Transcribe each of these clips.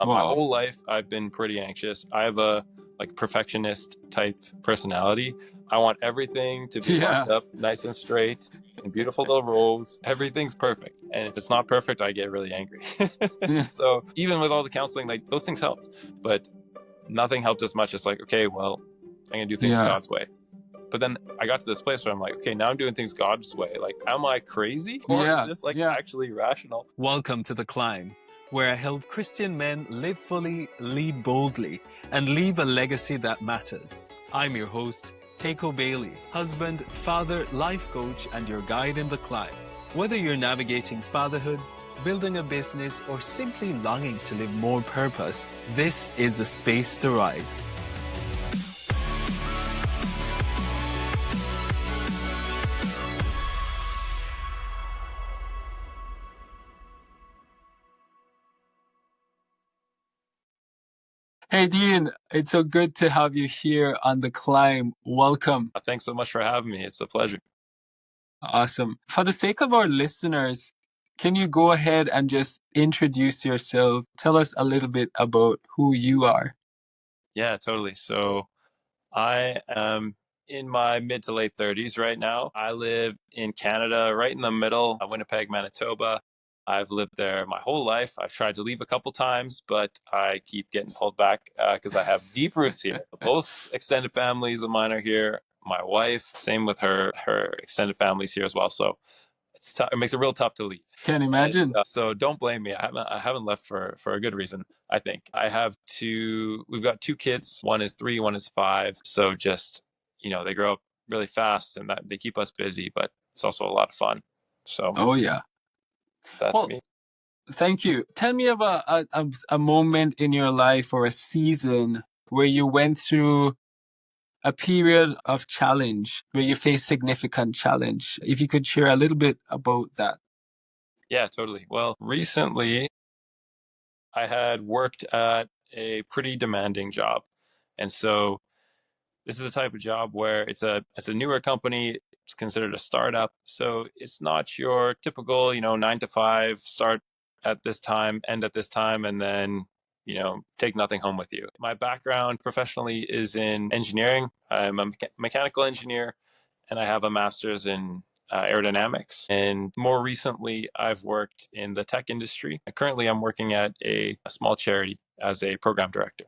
My Wow. whole life, I've been pretty anxious. I have a perfectionist type personality. I want everything to be Yeah. lined up nice and straight in beautiful little rows. Everything's perfect. And if it's not perfect, I get really angry. Yeah. So even with all the counseling, like those things helped, but nothing helped as much as like, okay, well, I'm gonna do things Yeah. God's way. But then I got to this place where I'm like, okay, now I'm doing things God's way. Like, am I crazy? Or is Yeah. this like Yeah. actually rational? Welcome to The Climb, where I help Christian men live fully, lead boldly, and leave a legacy that matters. I'm your host, Teko Bailey, husband, father, life coach, and your guide in the climb. Whether you're navigating fatherhood, building a business, or simply longing to live more purpose, this is the space to rise. Hey, Dean, it's so good to have you here on The Climb. Welcome. Thanks so much for having me. It's a pleasure. Awesome. For the sake of our listeners, can you go ahead and just introduce yourself? Tell us a little bit about who you are. Yeah, totally. So I am in my mid to late 30s right now. I live in Canada, right in the middle, Winnipeg, Manitoba. I've lived there my whole life. I've tried to leave a couple times, but I keep getting pulled back because I have deep roots here. Both extended families of mine are here. My wife, same with her extended families here as well. So it's tough. It makes it real tough to leave. Can And imagine. so don't blame me. I haven't left for a good reason. I think we've got two kids. One is 3, one is 5. So just, they grow up really fast and that they keep us busy, but it's also a lot of fun. So Oh, yeah. that's Well, me. thank you. Tell me about a moment in your life or a season where you went through a period of challenge, where you faced significant challenge. If you could share a little bit about that. Yeah, totally. Well, recently I had worked at a pretty demanding job. And so this is the type of job where it's a newer company. It's considered a startup, so it's not your typical 9 to 5, start at this time, end at this time, and then take nothing home with you. My background professionally is in engineering. I'm a mechanical engineer, and I have a master's in aerodynamics. And more recently, I've worked in the tech industry. Currently, I'm working at a small charity as a program director.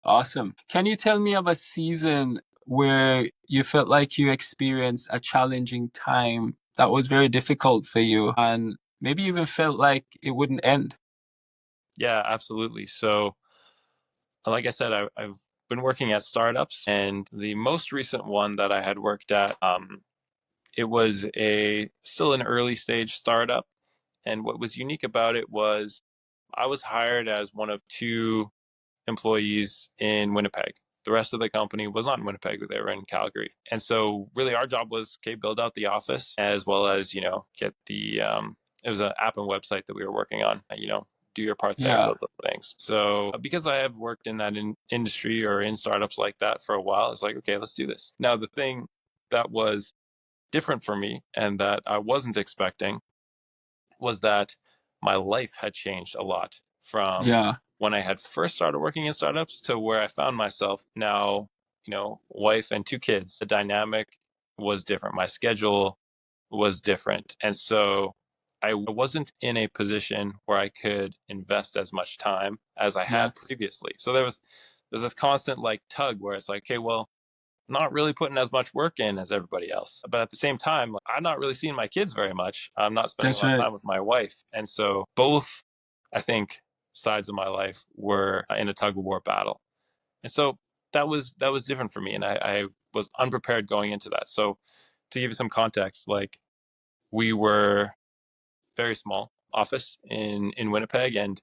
Awesome. Can you tell me of a season where you felt like you experienced a challenging time that was very difficult for you and maybe even felt like it wouldn't end? Yeah, absolutely. So, like I said, I've been working at startups, and the most recent one that I had worked at, it was still an early stage startup. And what was unique about it was I was hired as one of 2 employees in Winnipeg. The rest of the company was not in Winnipeg; they were in Calgary. And so, really, our job was build out the office as well as get the. It was an app and website that we were working on. Do your part there, Yeah, those things. So, because I have worked in that industry or in startups like that for a while, it's like, okay, let's do this. Now, the thing that was different for me and that I wasn't expecting was that my life had changed a lot from yeah, when I had first started working in startups to where I found myself now, wife and 2 kids. The dynamic was different. My schedule was different. And so I wasn't in a position where I could invest as much time as I had yes. previously. So there's this constant like tug where it's like, okay, well, not really putting as much work in as everybody else. But at the same time, I'm not really seeing my kids very much. I'm not spending a That's lot of right. time with my wife. And so both, I think, sides of my life were in a tug of war battle. And so that was different for me. And I was unprepared going into that. So to give you some context, like we were very small office in Winnipeg. And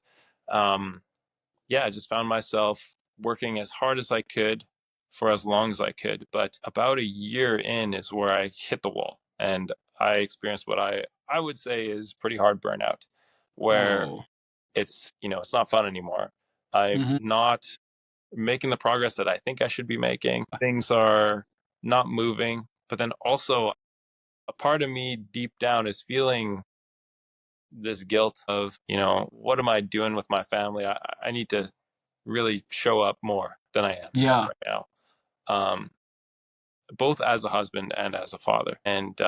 yeah, I just found myself working as hard as I could for as long as I could. But about a year in is where I hit the wall and I experienced what I would say is pretty hard burnout, where Oh. it's not fun anymore. I'm Hmm. not making the progress that I think I should be making. Things are not moving, but then also a part of me deep down is feeling this guilt of, what am I doing with my family? I need to really show up more than I am Yeah. right now, both as a husband and as a father. And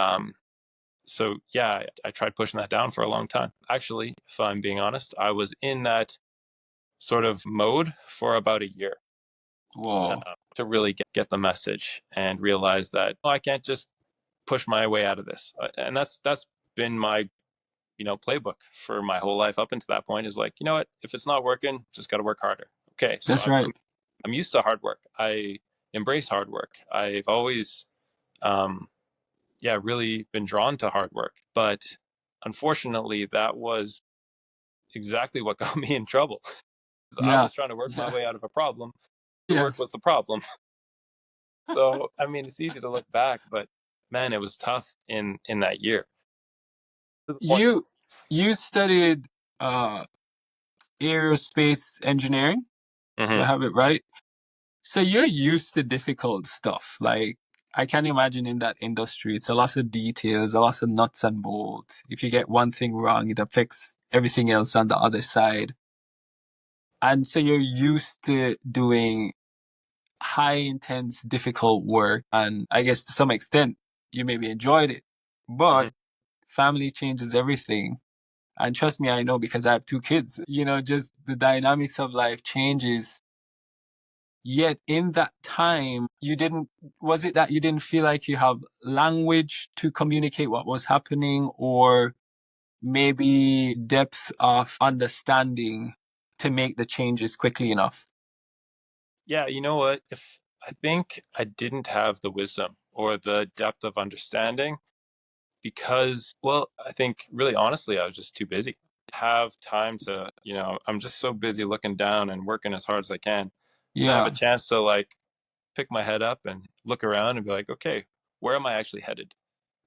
so, yeah, I tried pushing that down for a long time. Actually, if I'm being honest, I was in that sort of mode for about a year Whoa. to really get the message and realize that I can't just push my way out of this. And that's been my playbook for my whole life up until that point, is like, you know what, if it's not working, just got to work harder. Okay, so That's right. I'm used to hard work. I embrace hard work. I've always really been drawn to hard work, but unfortunately that was exactly what got me in trouble. I Yeah. was trying to work my Yeah. way out of a problem to work Yes. with the problem. So I mean, it's easy to look back, but man, it was tough in that year, to the point. You studied uh aerospace engineering. Do I Mm-hmm. have it right? So you're used to difficult stuff. Like, I can imagine in that industry, it's a lot of details, a lot of nuts and bolts. If you get one thing wrong, it affects everything else on the other side. And so you're used to doing high intense, difficult work. And I guess to some extent, you maybe enjoyed it, Mm-hmm. but family changes everything. And trust me, I know, because I have two kids, just the dynamics of life changes. Yet in that time, was it that you didn't feel like you have language to communicate what was happening, or maybe depth of understanding to make the changes quickly enough? Yeah, you know what? If I think I didn't have the wisdom or the depth of understanding because, well, I think really honestly, I was just too busy. Have time to, I'm just so busy looking down and working as hard as I can. I have a Yeah, chance to like pick my head up and look around and be like, okay, where am I actually headed?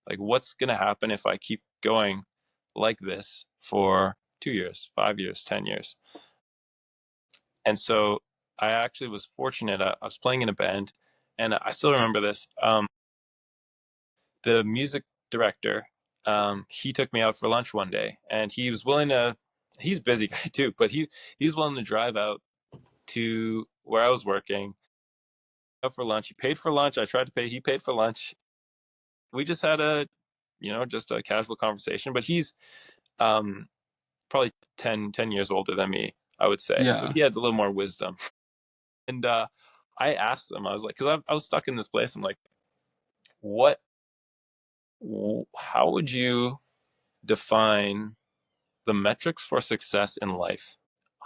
Like, what's going to happen if I keep going like this for 2 years, 5 years, 10 years? And so I actually was fortunate. I was playing in a band, and I still remember this. The music director, he took me out for lunch one day, and he was willing to. He's a busy guy too, but he's willing to drive out to where I was working out for lunch. He paid for lunch. I tried to pay. He paid for lunch. We just had just a casual conversation. But he's um, probably 10 years older than me, I would say. So yeah, he had a little more wisdom. And I asked him, I was like, because I was stuck in this place. I'm like, what, how would you define the metrics for success in life?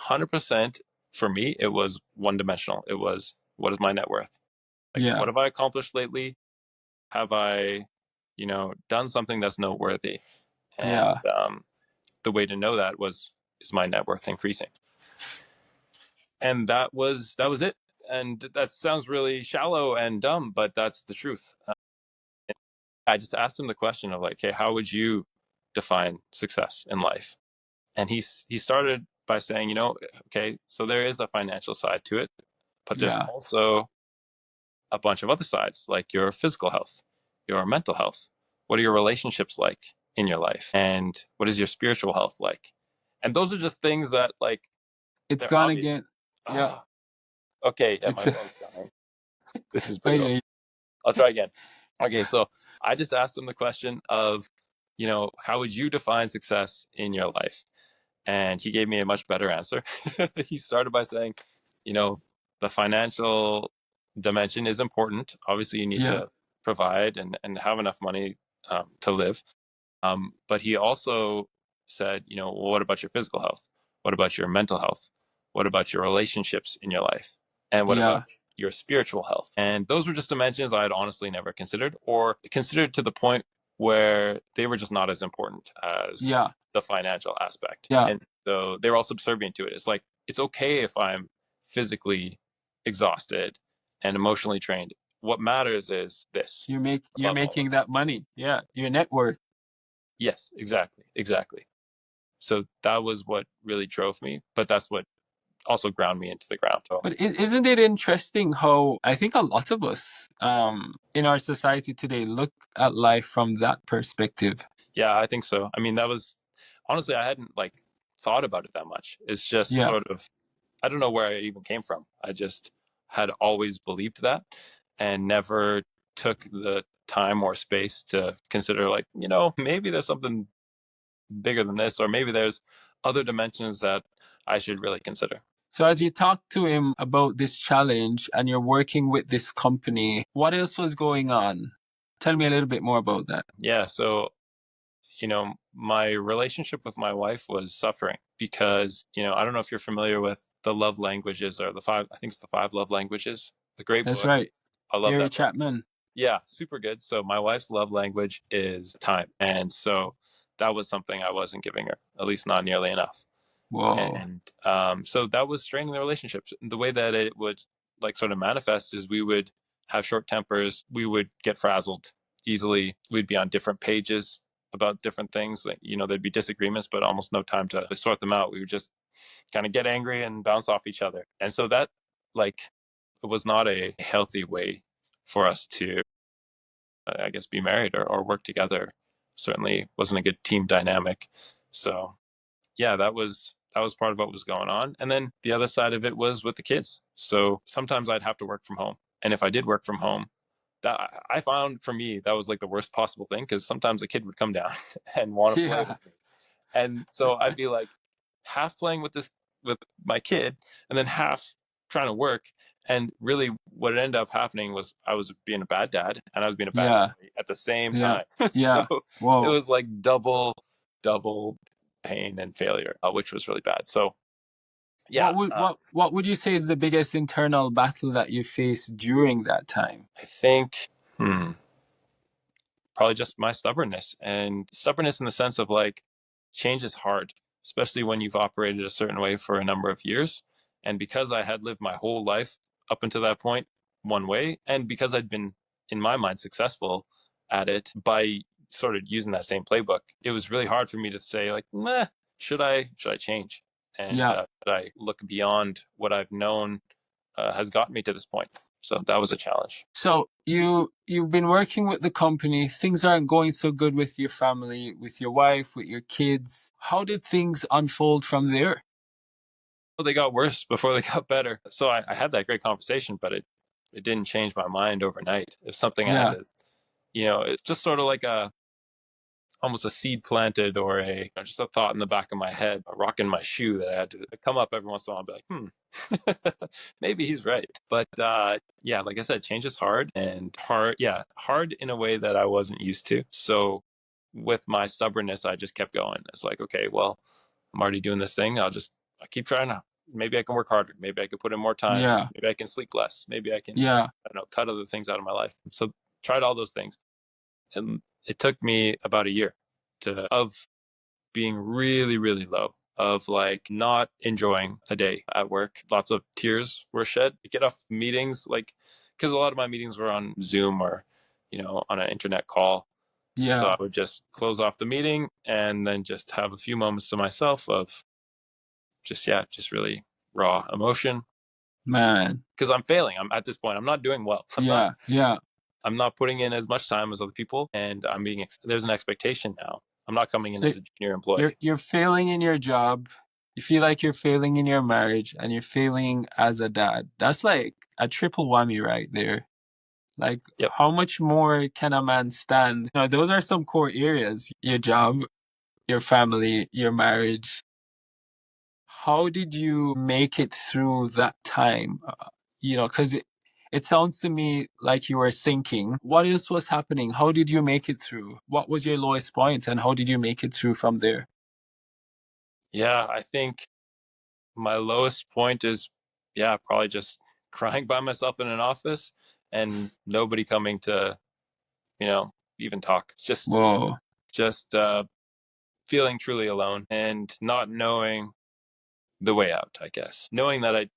100% for me, it was one dimensional. It was, what is my net worth? Like, what yeah, have I accomplished lately? Have I, done something that's noteworthy? And yeah. the way to know that is my net worth increasing? And that was it. And that sounds really shallow and dumb, but that's the truth. I just asked him the question of like, hey, how would you define success in life? And he started by saying, okay, so there is a financial side to it, but there's Yeah. also a bunch of other sides, like your physical health, your mental health. What are your relationships like in your life? And what is your spiritual health like? And those are just things that like It's they're gone obvious. again. Yeah. Okay, yeah, It's my phone's dying. This is brutal. okay. I'll try again. Okay, so I just asked him the question of, how would you define success in your life? And he gave me a much better answer. He started by saying, you know, the financial dimension is important. Obviously, you need Yeah. to provide and have enough money to live. But he also said, well, what about your physical health? What about your mental health? What about your relationships in your life? And what about Yeah. your spiritual health? And those were just dimensions I had honestly never considered, or considered to the point where they were just not as important as Yeah. the financial aspect. Yeah. And so they were all subservient to it. It's like, it's okay if I'm physically exhausted and emotionally trained. What matters is this You're above all making else. that money. Yeah. Your net worth. Yes, exactly, exactly. So that was what really drove me, but that's what also ground me into the ground. So But isn't it interesting how I think a lot of us in our society today look at life from that perspective? yeah, I think so. I mean, that was honestly, I hadn't like thought about it that much. It's just Yeah. sort of, I don't know where it even came from. I just had always believed that and never took the time or space to consider, like, maybe there's something bigger than this, or maybe there's other dimensions that I should really consider. So as you talk to him about this challenge and you're working with this company, what else was going on? Tell me a little bit more about that. Yeah. So, my relationship with my wife was suffering because, I don't know if you're familiar with the love languages, or I think it's the five love languages, a great That's book. right. I love Gary that book. Chapman. Yeah, super good. So my wife's love language is time. And so that was something I wasn't giving her, at least not nearly enough. Whoa. And so that was straining the relationships. The way that it would like sort of manifest is we would have short tempers. We would get frazzled easily. We'd be on different pages about different things. Like, there'd be disagreements, but almost no time to sort them out. We would just kind of get angry and bounce off each other. And so that, like, it was not a healthy way for us to, I guess, be married or work together. Certainly wasn't a good team dynamic. So yeah, that was part of what was going on. And then the other side of it was with the kids. So sometimes I'd have to work from home. And if I did work from home, that I found for me that was like the worst possible thing, because sometimes a kid would come down and want to play Yeah. with me. And so I'd be like half playing with my kid and then half trying to work. And really what ended up happening was I was being a bad dad and I was being a bad Yeah. memory at the same Yeah. time. So Yeah. it Whoa. was like double pain and failure, which was really bad. So yeah, What would you say is the biggest internal battle that you faced during that time? I think probably just my stubbornness, and stubbornness in the sense of like change is hard, especially when you've operated a certain way for a number of years. And because I had lived my whole life up until that point one way, and because I'd been, in my mind, successful at it by sort of using that same playbook, it was really hard for me to say like, meh, should I change? And Yeah. should I look beyond what I've known has gotten me to this point? So that was a challenge. So you've been working with the company. Things aren't going so good with your family, with your wife, with your kids. How did things unfold from there? They got worse before they got better. So I had that great conversation, but it didn't change my mind overnight. It's something I had Yeah. to, it's just sort of like almost a seed planted, or just a thought in the back of my head, a rock in my shoe that I had to come up every once in a while and be like, maybe he's right. But yeah, like I said, change is hard, and hard in a way that I wasn't used to. So with my stubbornness, I just kept going. It's like, okay, well, I'm already doing this thing. I keep trying to, maybe I can work harder. Maybe I could put in more time. Yeah. Maybe I can sleep less. Maybe I can, Yeah. I don't know, cut other things out of my life. So tried all those things. And it took me about a year of being really, really low, of like not enjoying a day at work. Lots of tears were shed. Get off meetings, like, because a lot of my meetings were on Zoom or, on an internet call. So I Yeah. would just close off the meeting and then just have a few moments to myself of just really raw emotion, Man. because I'm failing. I'm at this point, I'm not doing well. Yeah. Yeah. I'm not putting in as much time as other people, and there's an expectation now. I'm not coming in So as a junior you're employee. you're failing in your job. You feel like you're failing in your marriage and you're failing as a dad. That's like a triple whammy right there. Like, Yep. how much more can a man stand? Those are some core areas. Your job, your family, your marriage. How did you make it through that time? Because it sounds to me like you were sinking. What else was happening? How did you make it through? What was your lowest point and how did you make it through from there? Yeah, I think my lowest point is, yeah, probably just crying by myself in an office and nobody coming to, even talk. Whoa. Just feeling truly alone and not knowing the way out, I guess. Knowing that I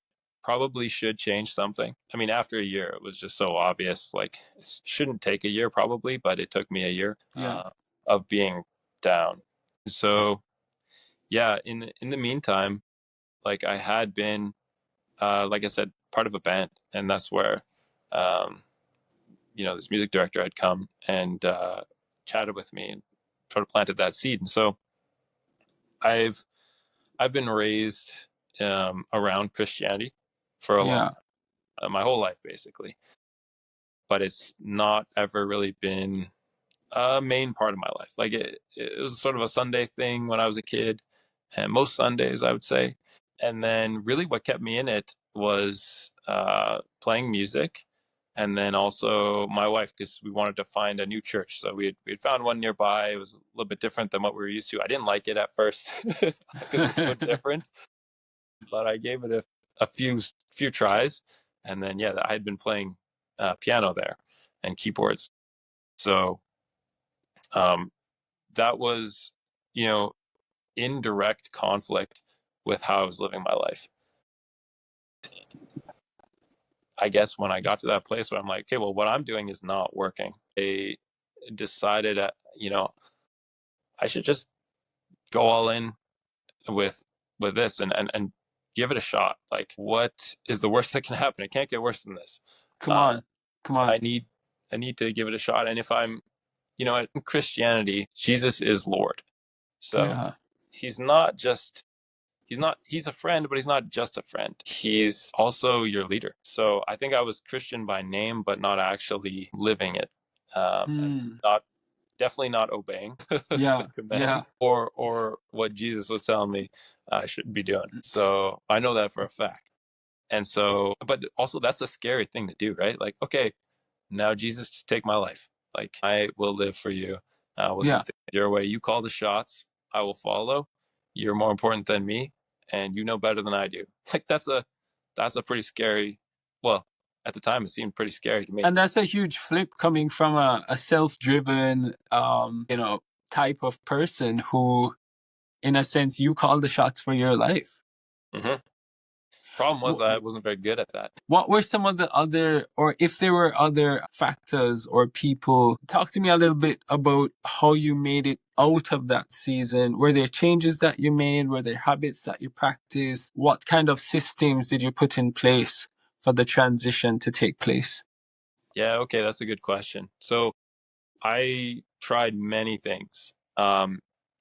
probably should change something. I mean, after a year, it was just so obvious. Like, it shouldn't take a year probably, but it took me a year Yeah. of being down. So, yeah, in the meantime, like I had been, like I said, part of a band, and that's where, um, this music director had come and chatted with me and sort of planted that seed. And so I've been raised around Christianity for a long Yeah. time, my whole life basically, but it's not ever really been a main part of my life. Like it was sort of a Sunday thing when I was a kid, and most Sundays I would say. And then really what kept me in it was playing music, and then also my wife, because we wanted to find a new church. So we had found one nearby. It was a little bit different than what we were used to. I didn't like it at first because it's so different, but I gave it a few tries, and then yeah, I had been playing piano there and keyboards. So um, that was, you know, in direct conflict with how I was living my life. I guess when I got to that place where I'm like, okay, well, what I'm doing is not working. I decided, I should just go all in with this and give it a shot. Like, what is the worst that can happen? It can't get worse than this. Come Uh, on. Come on. I need to give it a shot. And if I'm, in Christianity, Jesus is Lord. So Yeah. he's not just he's a friend, but he's not just a friend. He's also your leader. So I think I was Christian by name, but not actually living it. And Hmm. not definitely not obeying the Yeah. Yeah. commands or what Jesus was telling me I should be doing. So I know that for a fact. And so, but also that's a scary thing to do, right? Like, okay, now Jesus, just take my life. Like, I will live for you. I will do Yeah. things your way. You call the shots. I will follow. You're more important than me, and you know better than I do. Like, that's a pretty scary. Well, at the time, it seemed pretty scary to me. And that's a huge flip coming from a self-driven, type of person who, in a sense, you call the shots for your life. hmm Problem was, I wasn't very good at that. What were some of the other, or if there were other factors or people? Talk to me a little bit about how you made it out of that season. Were there changes that you made? Were there habits that you practiced? What kind of systems did you put in place for the transition to take place? Yeah, okay, that's a good question. So I tried many things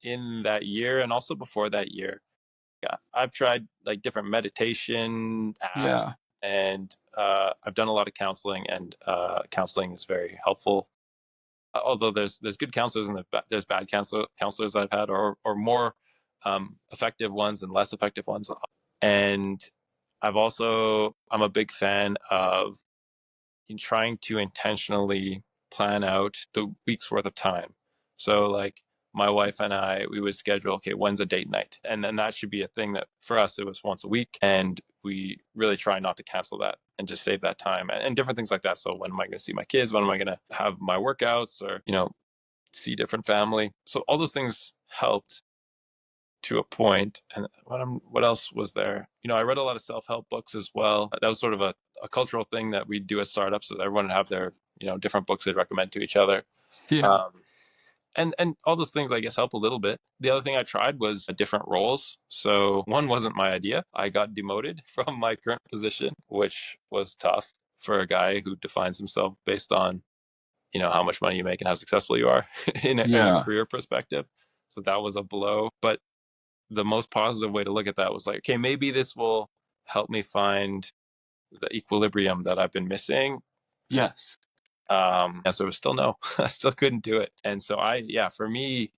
in that year and also before that year. Yeah, I've tried like different meditation apps, Yeah, and I've done a lot of counseling, and counseling is very helpful. Although there's good counselors and there's bad counselors I've had, or more effective ones and less effective ones. And I'm a big fan of in trying to intentionally plan out the week's worth of time. So like my wife and I, we would schedule, okay, when's a date night? And then that should be a thing that for us, it was once a week. And we really try not to cancel that and just save that time and different things like that. So when am I going to see my kids? When am I going to have my workouts or, see different family? So all those things helped to a point. And what else was there? I read a lot of self-help books as well. That was sort of a cultural thing that we do at startups, so everyone would have their different books they'd recommend to each other. yeah, um, and all those things I guess help a little bit. The other thing I tried was different roles. So one wasn't my idea. I got demoted from my current position, which was tough for a guy who defines himself based on how much money you make and how successful you are in a yeah, career perspective. So that was a blow. But the most positive way to look at that was like, okay, maybe this will help me find the equilibrium that I've been missing. yes, And so it was still no, I still couldn't do it. And so for me,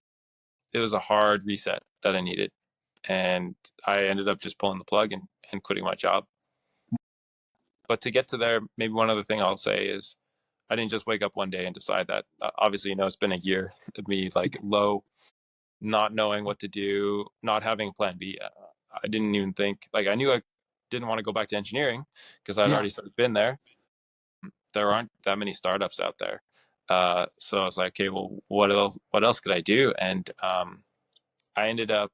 it was a hard reset that I needed. And I ended up just pulling the plug and quitting my job. But to get to there, maybe one other thing I'll say is I didn't just wake up one day and decide that. Obviously, it's been a year of me like low, not knowing what to do, not having a plan B. I didn't even think, like, I knew I didn't want to go back to engineering because I'd yeah, already sort of been there. There aren't that many startups out there. So I was like, okay, well, what else could I do? And I ended up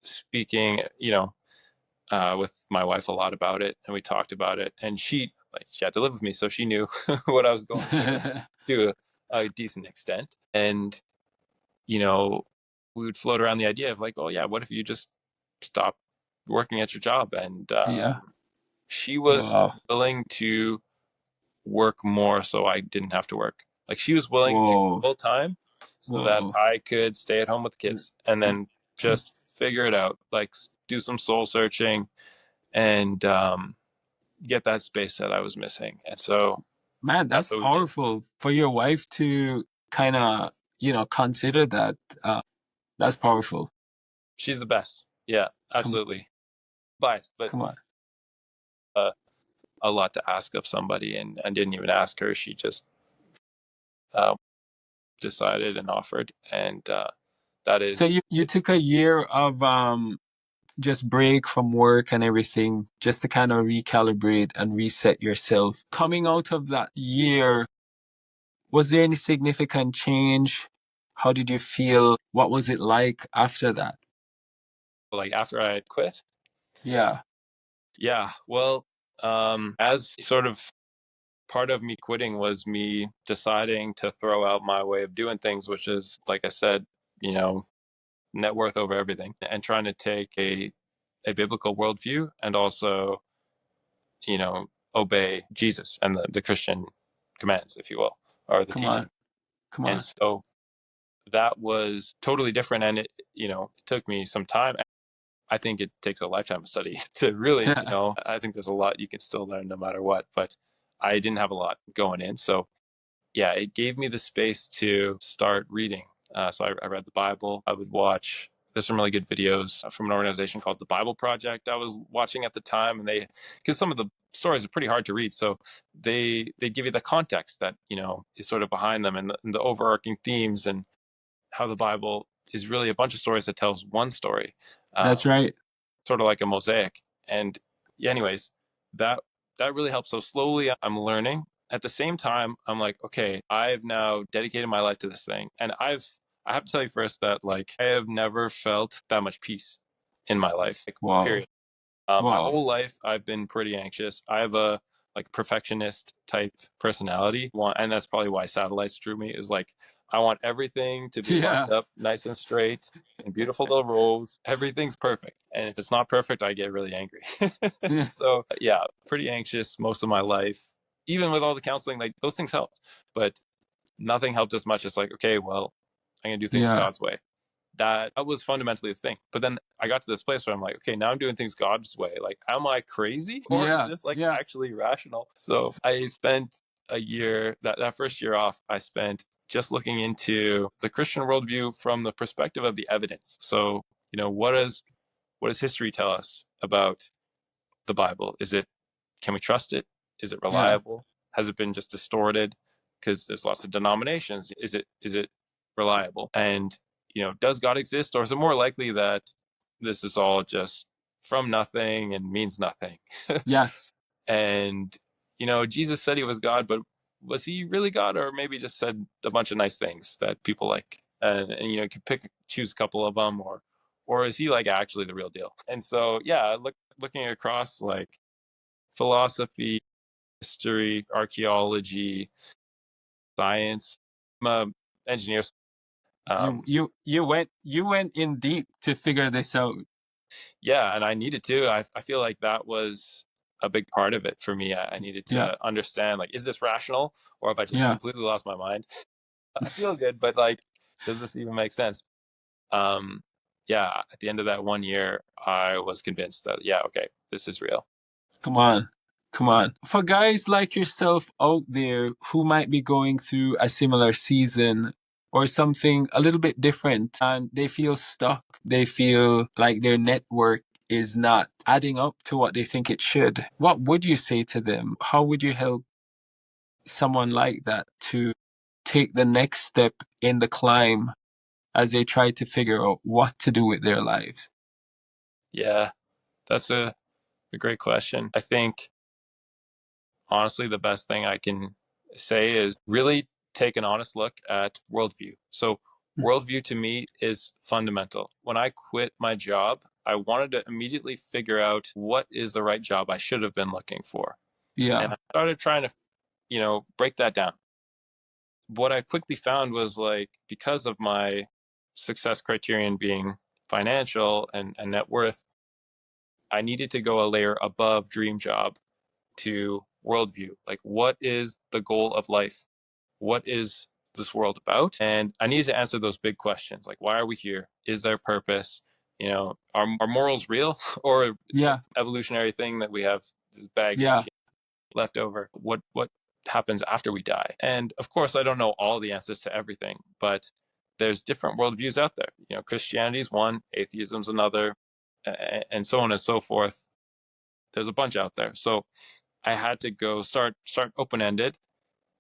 speaking, with my wife a lot about it, and we talked about it. And she had to live with me, so she knew what I was going through to a decent extent. And we would float around the idea of like, oh yeah, what if you just stop working at your job? And yeah. she was Wow, willing to work more so I didn't have to work. Like she was willing to go whoa, full time so that whoa. I could stay at home with the kids and then just figure it out, like do some soul searching and get that space that I was missing. And so Man, that's that's what we did. powerful for your wife to kind of, consider that. That's powerful. She's the best. Yeah, Come, absolutely. Biased, but come on. uh, a lot to ask of somebody, and I didn't even ask her. She just uh, decided and offered, and that is So you took a year of just break from work and everything just to kind of recalibrate and reset yourself. Coming out of that year, was there any significant change? How did you feel? What was it like after that? like after I had quit. Yeah, Yeah, well, as sort of part of me quitting was me deciding to throw out my way of doing things, which is, like I said, you know, net worth over everything, and trying to take a biblical worldview and also, you know, obey Jesus and the Christian commands, if you will, or the come teaching. on, come And on. so that was totally different. And it took me some time. I think it takes a lifetime of study to really, I think there's a lot you can still learn no matter what, but I didn't have a lot going in. So yeah, it gave me the space to start reading. So I read the Bible. I would watch. There's some really good videos from an organization called the Bible Project I was watching at the time, and because some of the stories are pretty hard to read, so they give you the context that is sort of behind them, and the overarching themes, and how the Bible is really a bunch of stories that tells one story, That's um, right. sort of like a mosaic. And yeah, anyways, that that really helps. So slowly, I'm learning. At the same time, I'm like, okay, I've now dedicated my life to this thing, and I have to tell you first that like I have never felt that much peace in my life. Like, Wow. period. My Wow. whole life, I've been pretty anxious. I have a like perfectionist type personality, and that's probably why satellites drew me. Is like I want everything to be lined Yeah. up nice and straight in beautiful little rows. Everything's perfect, and if it's not perfect, I get really angry. Yeah. So yeah, pretty anxious most of my life. Even with all the counseling, like those things helped, but nothing helped as much as like, okay, well, I'm gonna do things Yeah. God's way. That was fundamentally the thing. But then I got to this place where I'm like, okay, now I'm doing things God's way. Like, am I crazy or is Yeah. this like Yeah. actually rational? So I spent a year, that first year off, I spent just looking into the Christian worldview from the perspective of the evidence. So, what does history tell us about the Bible? Can we trust it? Is it Yeah. reliable? Has it been just distorted? Because there's lots of denominations. Is it reliable? And does God exist, or is it more likely that this is all just from nothing and means nothing? Yes. And Jesus said he was God, but was he really God, or maybe just said a bunch of nice things that people like? And you could choose a couple of them, or is he like actually the real deal? And so yeah, looking across like philosophy, history, archaeology, science. I'm an engineer. You Um, you you went in deep to figure this out. yeah, and I needed to. I feel like that was a big part of it for me. I needed Yeah. to understand, like, is this rational, or have I just Yeah. completely lost my mind? I feel good, but like, does this even make sense? Um, yeah, at the end of that one year, I was convinced that, yeah, okay, this is real. Come on. Come on. For guys like yourself out there who might be going through a similar season or something a little bit different and they feel stuck, they feel like their network is not adding up to what they think it should, what would you say to them? How would you help someone like that to take the next step in the climb as they try to figure out what to do with their lives? Yeah, that's a great question. I think honestly, the best thing I can say is really take an honest look at worldview. So, worldview to me is fundamental. When I quit my job, I wanted to immediately figure out what is the right job I should have been looking for. And Yeah. I started trying to, break that down. What I quickly found was like, because of my success criterion being financial and net worth, I needed to go a layer above dream job to worldview. Like, what is the goal of life? What is this world about? And I needed to answer those big questions, like, why are we here? Is there purpose? Are morals real, or Yeah. just evolutionary thing that we have this baggage Yeah. left over? What happens after we die? And of course, I don't know all the answers to everything, but there's different worldviews out there. Christianity is one, atheism's another, and so on and so forth. There's a bunch out there. So I had to go start open ended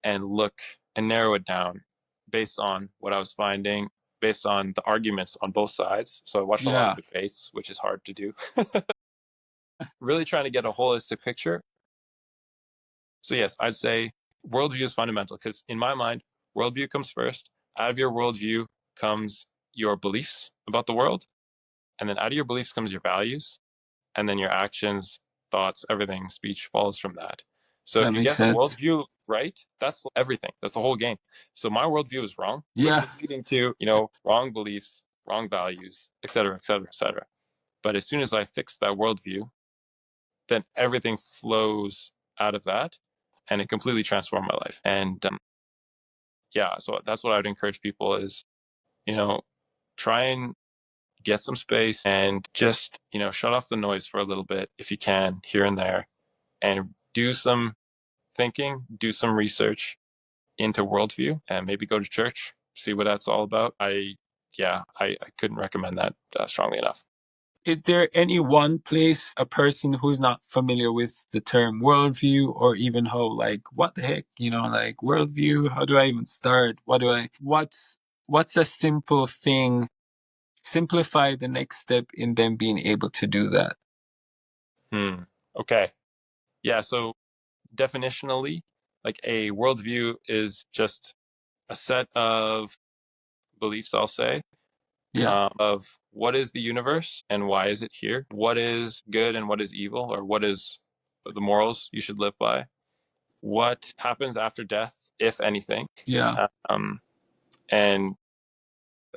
and look and narrow it down based on what I was finding, based on the arguments on both sides. So I watched a lot of Yeah. debates, which is hard to do. Really trying to get a holistic picture. So yes, I'd say worldview is fundamental, because in my mind, worldview comes first. Out of your worldview comes your beliefs about the world. And then out of your beliefs comes your values. And then your actions, thoughts, everything, speech follows from that. So That if you makes get the sense. worldview right, that's everything. That's the whole game. So my worldview is wrong, which Yeah. is leading to, wrong beliefs, wrong values, et cetera, et cetera, et cetera. But as soon as I fix that worldview, then everything flows out of that, and it completely transformed my life. And yeah, so that's what I would encourage people is, try and get some space and just, shut off the noise for a little bit if you can, here and there, and do some thinking, do some research into worldview, and maybe go to church, see what that's all about. I couldn't recommend that strongly enough. Is there any one place a person who's not familiar with the term worldview, or even how, like, what the heck, like worldview, how do I even start? What's a simple thing, simplify the next step in them being able to do that? Okay. Yeah. So definitionally, like a worldview is just a set of beliefs, I'll say, Yeah. of what is the universe and why is it here? What is good and what is evil, or what is the morals you should live by? What happens after death, if anything? Yeah. Um, and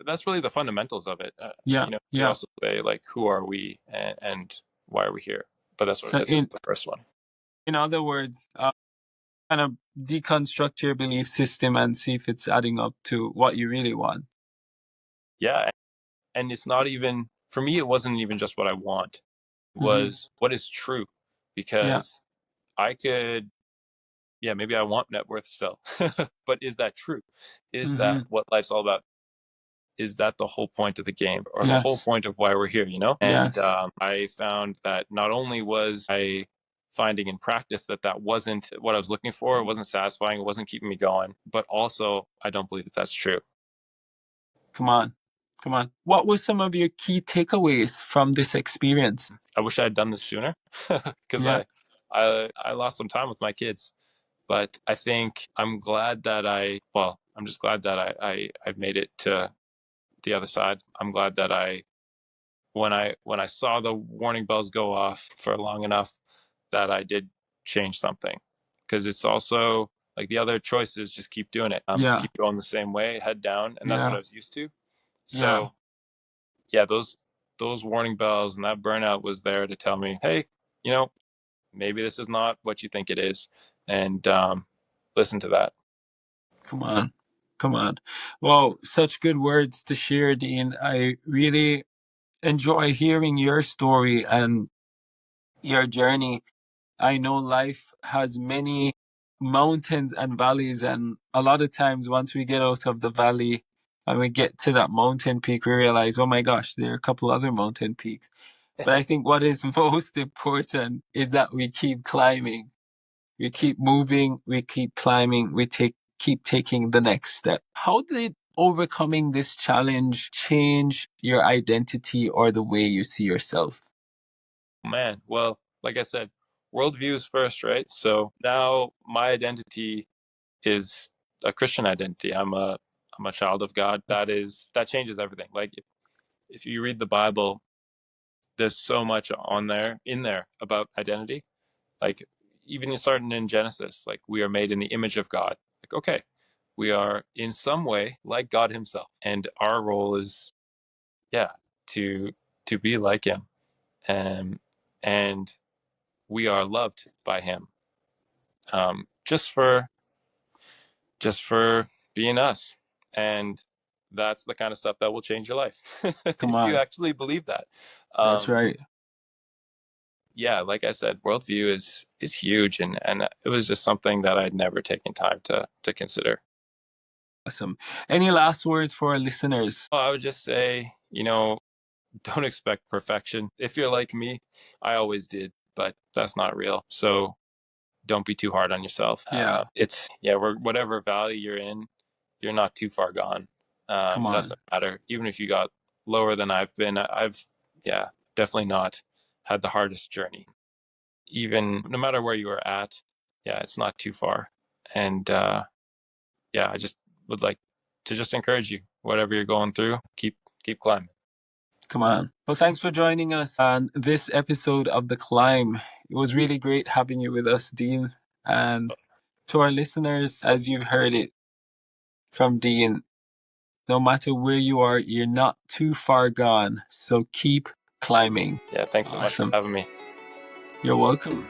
that's really the fundamentals of it. Yeah. You could Yeah. also say, like, who are we, and why are we here? But So that's the first one. in other words, kind of deconstruct your belief system and see if it's adding up to what you really want. Yeah. And it's not even, for me, it wasn't even just what I want. It was what is true, Yeah. because I could, yeah, maybe I want net worth still, but is that true? Is that what life's all about? Is that the whole point of the game, or the whole Yes. point of why we're here? And Yes. I found that not only was I finding in practice that wasn't what I was looking for, it wasn't satisfying, it wasn't keeping me going, but also I don't believe that that's true. Come on. Come on. What were some of your key takeaways from this experience? I wish I had done this sooner, because Yeah. I lost some time with my kids. But I think I'm glad that I'm just glad that I made it to the other side. I'm glad that when I saw the warning bells go off for long enough, that I did change something. Because it's also like the other choice is just keep doing it. Yeah. Keep going the same way, head down, and that's what Yeah. I was used to. Yeah. So yeah, those warning bells and that burnout was there to tell me, hey, maybe this is not what you think it is, and listen to that. Come on. Come on. Wow, such good words to share, Dean. I really enjoy hearing your story and your journey. I know life has many mountains and valleys, and a lot of times once we get out of the valley and we get to that mountain peak, we realize, oh my gosh, there are a couple other mountain peaks. But I think what is most important is that we keep climbing. We keep moving, we keep climbing, keep taking the next step. How did overcoming this challenge change your identity or the way you see yourself? Man, well, like I said, worldviews first, right? So now my identity is a Christian identity. I'm a child of God. That changes everything. Like if you read the Bible, there's so much in there about identity. Like even starting in Genesis, like we are made in the image of God. Like, okay, we are in some way like God Himself, and our role is, yeah, to be like Him, and we are loved by Him, just for being us. And that's the kind of stuff that will change your life. Come If you on. actually believe that. That's right. Yeah, like I said, worldview is huge, and it was just something that I'd never taken time to consider. Awesome. Any last words for our listeners? Well, I would just say, don't expect perfection. If you're like me, I always did, but that's not real. So don't be too hard on yourself. Yeah. Whatever valley you're in, you're not too far gone. Come on. Doesn't matter. Even if you got lower than I've been, I've definitely not had the hardest journey. Even no matter where you are at, it's not too far. And I just would like to just encourage you, whatever you're going through, keep climbing. Come on. Well, thanks for joining us on this episode of The Climb. It was really great having you with us, Dean. And to our listeners, as you've heard it from Dean, no matter where you are, you're not too far gone. So keep climbing. Yeah, thanks so much for having me. You're welcome.